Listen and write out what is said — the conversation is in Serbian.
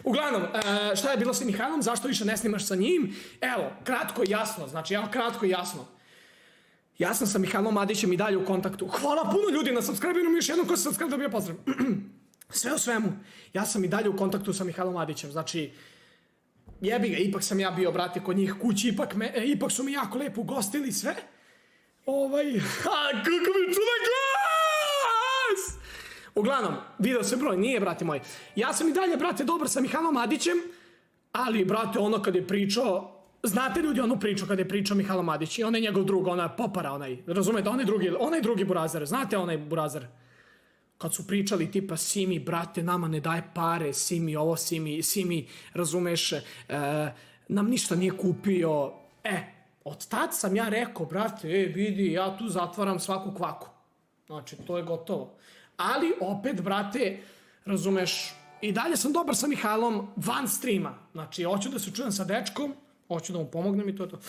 Uglavnom, šta je bilo sa Mihajlom, zašto više ne snimaš sa njim? Evo, kratko i jasno, znači, kratko i jasno. Ja sam sa Mihajlom Madićem i dalje u kontaktu. Hvala puno ljudi na subscribe-u, još jednom ko se subscribe dobio pozdrav. Sve u svemu, ja sam i dalje u kontaktu sa Mihajlom Madićem, znači, jebi ga, ipak sam ja bio, brate, kod njih kući, ipak su mi jako lepo ugostili sve. Kako mi čuda glas! Uglavnom, video se broj, nije, brate moji. Ja sam i dalje, brate, dobar sa Mihajlom Madićem, ali, brate, ono kad je pričao, znate ljudi onu priču kad je pričao Mihajlo Madić i onaj njegov drug, ona popara, razumete, onaj drugi burazer, znate onaj burazer? Kad su pričali tipa Simi, brate, nama ne daje pare, Simi ovo, Simi, razumeš, nam ništa nije kupio. Od tad sam ja rekao, brate, vidi, ja tu zatvaram svaku kvaku. Znači, to je gotovo. Ali, opet, brate, razumeš, i dalje sam dobar sa Mihajlom van streama. Znači, hoću da se čujem sa dečkom, hoću da mu pomognem i to je to.